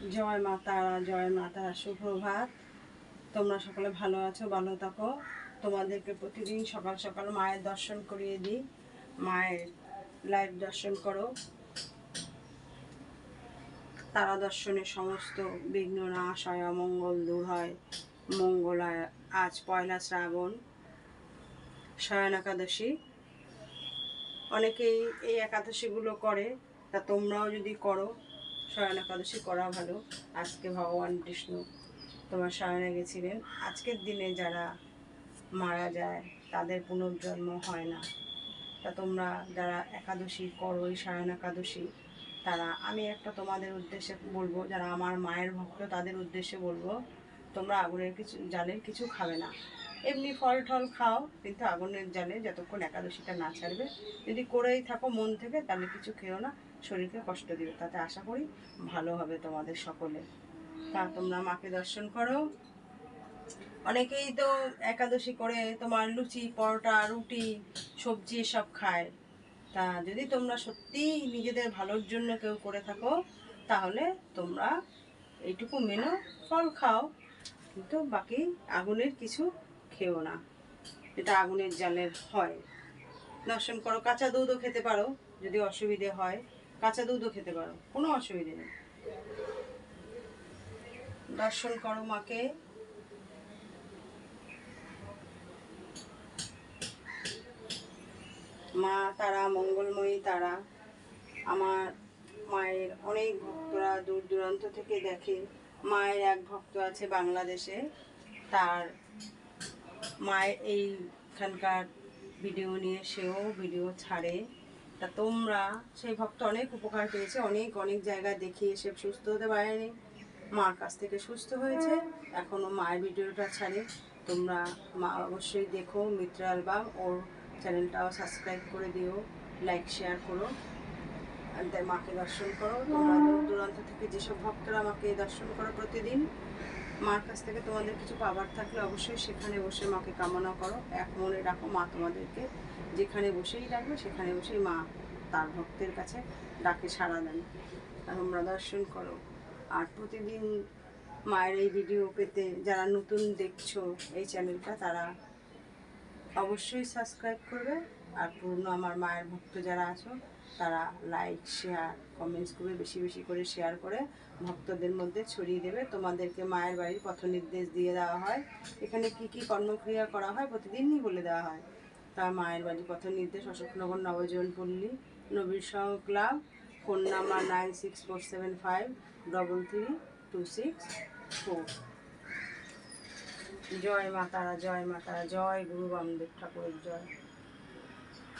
জয় মা তারা, জয় মা তারা, সুপ্রভাত। তোমরা সকলে ভালো আছো, ভালো থাকো। তোমাদেরকে প্রতিদিন সকাল সকাল মায়ের দর্শন করিয়ে দিই। মায়ের লাইভ দর্শন করো। তারা দর্শনে সমস্ত বিঘ্ন নাশ হয়, অমঙ্গল দূর হয়। মঙ্গলায় আজ পয়লা শ্রাবণ, শয়ন একাদশী। অনেকেই এই একাদশীগুলো করে, তা তোমরাও যদি করো, শয়ন একাদশী করা ভালো। আজকে ভগবান বিষ্ণু তোমার শয়নে গেছিলেন। আজকের দিনে যারা মারা যায় তাদের পুনর্জন্ম হয় না। তা তোমরা যারা একাদশী করো, এই শয়ন একাদশী, তারা আমি একটা তোমাদের উদ্দেশ্যে বলবো, যারা আমার মায়ের ভক্ত তাদের উদ্দেশ্যে বলবো, তোমরা আগুনের জালের কিছু খাবে না। এমনি ফল টল খাও, কিন্তু আগুনের জালে যতক্ষণ একাদশীটা না ছাড়বে, যদি করেই থাকো মন থেকে, তাহলে কিছু খেও না, শরীরকে কষ্ট দিবে। তাতে আশা করি ভালো হবে তোমাদের সকলে। তা তোমরা মাকে দর্শন করো। অনেকেই তো একাদশী করে তোমার লুচি, পরোটা, রুটি, সবজি সব খায়। তা যদি তোমরা সত্যিই নিজেদের ভালোর জন্য কেউ করে থাকো, তাহলে তোমরা এইটুকু মেনো, ফল খাও, কিন্তু বাকি আগুনের কিছু খেও না, যেটা আগুনের জালের হয়। দর্শন করো। কাঁচা দুধও খেতে পারো, যদি অসুবিধে হয় কাঁচা দুধও খেতে পারো, কোনো অসুবিধে নেই। দর্শন করো মাকে। মা তারা, মঙ্গলময়ী তারা। আমার মায়ের অনেক ভক্তরা দূর দূরান্ত থেকে দেখে। মায়ের এক ভক্ত আছে বাংলাদেশে, তার মায়ের এইখানকার ভিডিও নিয়ে সেও ভিডিও ছাড়ে। তা তোমরা, সেই ভক্ত অনেক উপকার পেয়েছে, অনেক অনেক জায়গায় দেখিয়ে এসে সুস্থ হতে পারেনি, মার কাছ থেকে সুস্থ হয়েছে, এখনও মায়ের ভিডিওটা ছাড়ে। তোমরা মা অবশ্যই দেখো, মিত্র অ্যালবাম, ওর চ্যানেলটাও সাবস্ক্রাইব করে দিও, লাইক শেয়ার করো, মাকে দর্শন করো। তোমরা দূর দূরান্ত থেকে যেসব ভক্তরা আমাকে দর্শন করো প্রতিদিন, মার কাছ থেকে তোমাদের কিছু পাবার থাকলে অবশ্যই সেখানে বসে মাকে কামনা করো। এক মনে রাখো, মা তোমাদেরকে যেখানে বসেই ডাকবে সেখানে বসেই মা তার ভক্তের কাছে ডাকে সাড়া দেন। তোমরা দর্শন করো। আর প্রতিদিন মায়ের এই ভিডিও পেতে যারা নতুন দেখছো এই চ্যানেলটা, তারা অবশ্যই সাবস্ক্রাইব করবে। আর পুরনো আমার মায়ের ভক্ত যারা আছো, তারা লাইক শেয়ার কমেন্টস করে, বেশি বেশি করে শেয়ার করে ভক্তদের মধ্যে ছড়িয়ে দেবে। তোমাদেরকে মায়ের বাড়ির পথ নির্দেশ দিয়ে দেওয়া হয়, এখানে কি কি কর্মক্রিয়া করা হয় প্রতিদিনই বলে দেওয়া হয়। তা মায়ের বাড়ির পথ নির্দেশ, অশোকনগর নবজীবন পল্লী, নবীর সং ক্লাব, ফোন নাম্বার 9647533264। জয় মা তারা, জয় মা তারা, জয় গুরু বামদেব ঠাকুরের জয়।